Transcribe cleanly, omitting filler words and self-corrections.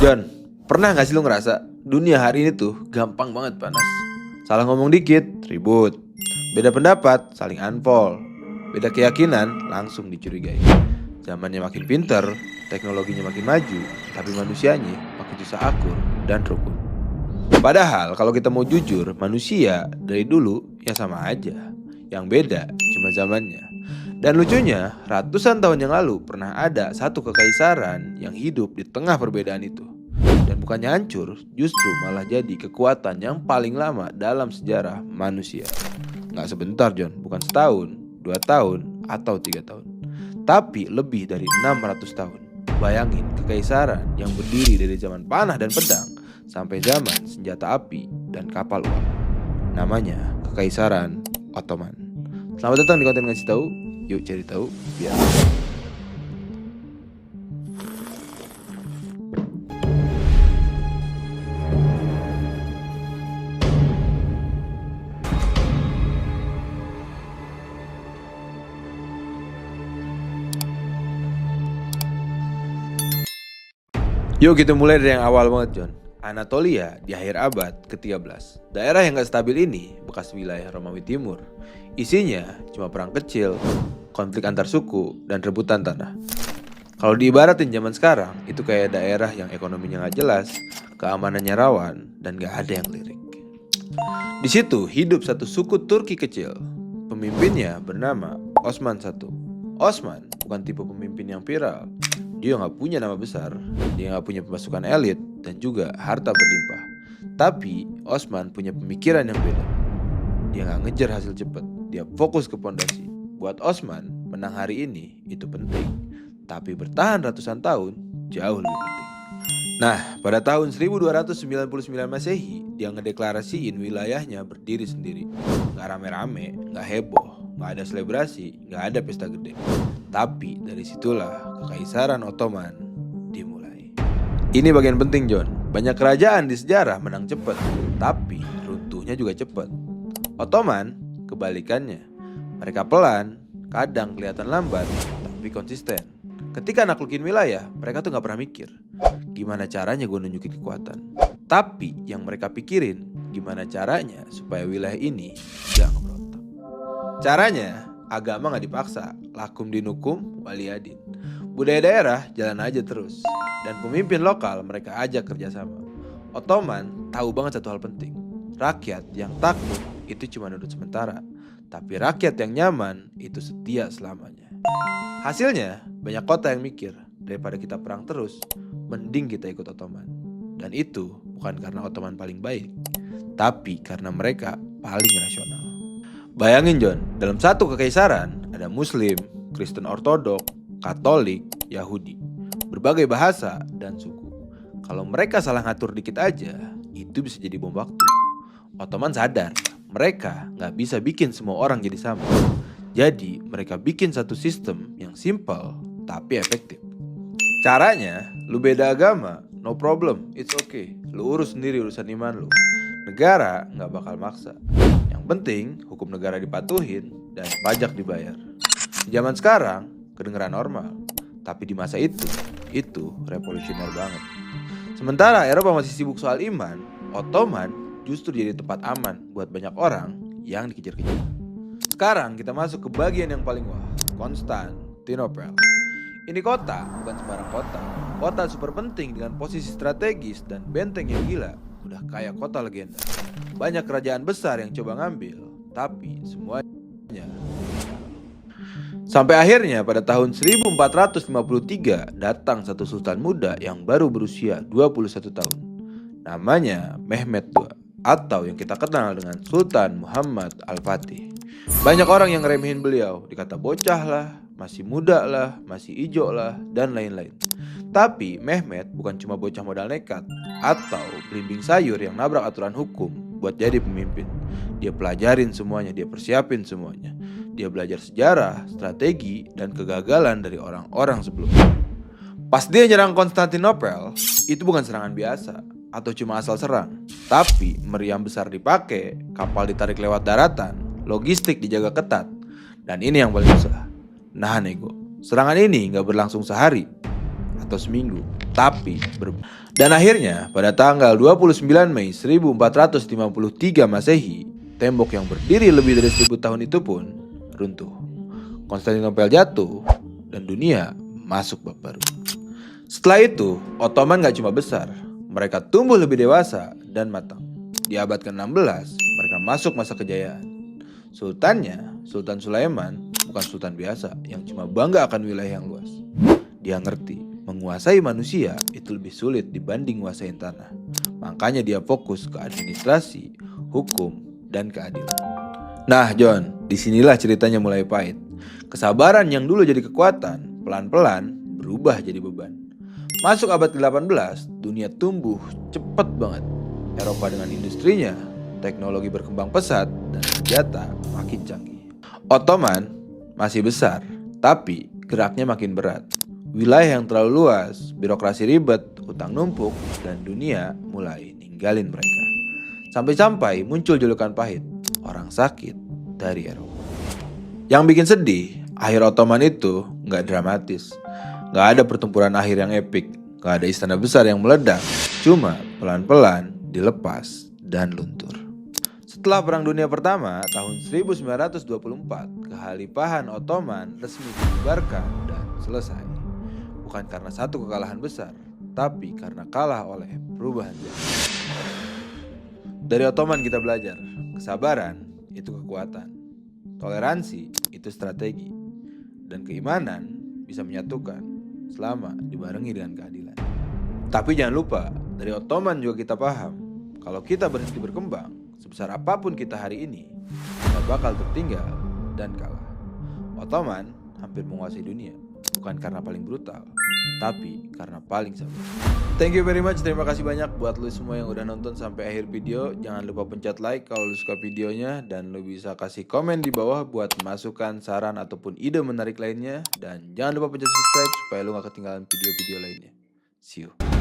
John, pernah gak sih lu ngerasa dunia hari ini tuh gampang banget panas? Salah ngomong dikit, ribut. Beda pendapat, saling unfollow. Beda keyakinan, langsung dicurigai. Zamannya makin pinter, teknologinya makin maju, tapi manusianya makin susah akur dan rukun. Padahal kalau kita mau jujur, manusia dari dulu ya sama aja. Yang beda cuma zamannya. Dan lucunya, ratusan tahun yang lalu pernah ada satu kekaisaran yang hidup di tengah perbedaan itu. Dan bukannya hancur, justru malah jadi kekuatan yang paling lama dalam sejarah manusia. Gak sebentar John, bukan setahun, 2 tahun, atau 3 tahun. Tapi lebih dari 600 tahun. Bayangin kekaisaran yang berdiri dari zaman panah dan pedang sampai zaman senjata api dan kapal uap. Namanya Kekaisaran Ottoman. Selamat datang di konten ngasih tahu. Yuk cari tahu biar. Yuk kita mulai dari yang awal banget John. Anatolia di akhir abad ke-13. Daerah yang gak stabil ini bekas wilayah Romawi Timur. Isinya cuma perang kecil, konflik antar suku, dan rebutan tanah. Kalau diibaratin zaman sekarang, itu kayak daerah yang ekonominya gak jelas, keamanannya rawan, dan gak ada yang lirik. Di situ hidup satu suku Turki kecil. Pemimpinnya bernama Osman I. Osman bukan tipe pemimpin yang viral. Dia gak punya nama besar, dia gak punya pasukan elit, dan juga harta berlimpah. Tapi Osman punya pemikiran yang beda. Dia gak ngejar hasil cepat, dia fokus ke pondasi. Buat Osman, menang hari ini itu penting, tapi bertahan ratusan tahun jauh lebih penting. Nah, pada tahun 1299 Masehi, dia ngedeklarasiin wilayahnya berdiri sendiri. Gak rame-rame, gak heboh, gak ada selebrasi, gak ada pesta gede. Tapi dari situlah Kekaisaran Ottoman dimulai. Ini bagian penting John. Banyak kerajaan di sejarah menang cepat, tapi runtuhnya juga cepat. Ottoman kebalikannya. Mereka pelan, kadang kelihatan lambat, tapi konsisten. Ketika naklukin wilayah, mereka tuh gak pernah mikir gimana caranya gue nunjukin kekuatan. Tapi yang mereka pikirin gimana caranya supaya wilayah ini gak ngeberontak. Caranya agama gak dipaksa, lakum dinukum waliyadin. Budaya daerah jalan aja terus. Dan pemimpin lokal mereka ajak kerjasama. Ottoman tahu banget satu hal penting. Rakyat yang takut itu cuma nurut sementara, tapi rakyat yang nyaman itu setia selamanya. Hasilnya banyak kota yang mikir, daripada kita perang terus, mending kita ikut Ottoman. Dan itu bukan karena Ottoman paling baik, tapi karena mereka paling rasional. Bayangin John, dalam satu kekaisaran ada Muslim, Kristen Ortodok, Katolik, Yahudi, berbagai bahasa dan suku. Kalau mereka salah ngatur dikit aja, itu bisa jadi bom waktu. Ottoman sadar, mereka gak bisa bikin semua orang jadi sama. Jadi mereka bikin satu sistem yang simple tapi efektif. Caranya, lu beda agama, no problem, it's okay. Lu urus sendiri urusan iman lu. Negara gak bakal maksa. Yang penting hukum negara dipatuhin dan pajak dibayar. Di zaman sekarang kedengeran normal, tapi di masa itu revolusioner banget. Sementara Eropa masih sibuk soal iman, Ottoman justru jadi tempat aman buat banyak orang yang dikejar-kejar. Sekarang kita masuk ke bagian yang paling wah, Konstantinopel. Ini kota bukan sembarang kota. Kota super penting dengan posisi strategis dan benteng yang gila. Udah kayak kota legenda. Banyak kerajaan besar yang coba ngambil, tapi semuanya sampai akhirnya pada tahun 1453 datang satu sultan muda yang baru berusia 21 tahun. Namanya Mehmed II, atau yang kita kenal dengan Sultan Muhammad Al-Fatih. Banyak orang yang ngeremehin beliau, dikata bocah lah, masih muda lah, masih ijo lah, dan lain-lain. Tapi Mehmed bukan cuma bocah modal nekat atau belimbing sayur yang nabrak aturan hukum buat jadi pemimpin. Dia pelajarin semuanya, dia persiapin semuanya. Dia belajar sejarah, strategi, dan kegagalan dari orang-orang sebelumnya. Pas dia nyerang Konstantinopel, itu bukan serangan biasa atau cuma asal serang. Tapi meriam besar dipakai, kapal ditarik lewat daratan, logistik dijaga ketat. Dan ini yang paling susah, nahan ego. Serangan ini gak berlangsung sehari atau seminggu, tapi berbeda. Dan akhirnya pada tanggal 29 Mei 1453 Masehi, tembok yang berdiri lebih dari 1000 tahun itu pun runtuh. Konstantinopel jatuh dan dunia masuk bab baru. Setelah itu, Ottoman gak cuma besar, mereka tumbuh lebih dewasa dan matang. Di abad ke-16, mereka masuk masa kejayaan. Sultannya, Sultan Sulaiman, bukan sultan biasa yang cuma bangga akan wilayah yang luas. Dia ngerti, menguasai manusia itu lebih sulit dibanding nguasain tanah. Makanya dia fokus ke administrasi, hukum, dan keadilan. Nah John, disinilah ceritanya mulai pahit. Kesabaran yang dulu jadi kekuatan, pelan-pelan berubah jadi beban. Masuk abad ke-18, dunia tumbuh cepet banget. Eropa dengan industrinya, teknologi berkembang pesat, dan senjata makin canggih. Ottoman masih besar, tapi geraknya makin berat. Wilayah yang terlalu luas, birokrasi ribet, utang numpuk, dan dunia mulai ninggalin mereka. Sampai-sampai muncul julukan pahit, orang sakit dari Eropa. Yang bikin sedih, akhir Ottoman itu nggak dramatis. Nggak ada pertempuran akhir yang epik, nggak ada istana besar yang meledak. Cuma pelan-pelan dilepas dan luntur. Setelah Perang Dunia Pertama tahun 1924, Kekhalifahan Ottoman resmi dibubarkan dan selesai. Bukan karena satu kekalahan besar, tapi karena kalah oleh perubahan zaman. Dari Ottoman kita belajar, kesabaran itu kekuatan, toleransi itu strategi, dan keimanan bisa menyatukan selama dibarengi dengan keadilan. Tapi jangan lupa, dari Ottoman juga kita paham, kalau kita berhenti berkembang, sebesar apapun kita hari ini, kita bakal tertinggal dan kalah. Ottoman hampir menguasai dunia, bukan karena paling brutal, tapi karena paling sabar. Thank you very much, terima kasih banyak buat lu semua yang udah nonton sampai akhir video. Jangan lupa pencet like kalau lu suka videonya, dan lu bisa kasih komen di bawah buat masukan, saran, ataupun ide menarik lainnya. Dan jangan lupa pencet subscribe supaya lu gak ketinggalan video-video lainnya. See you.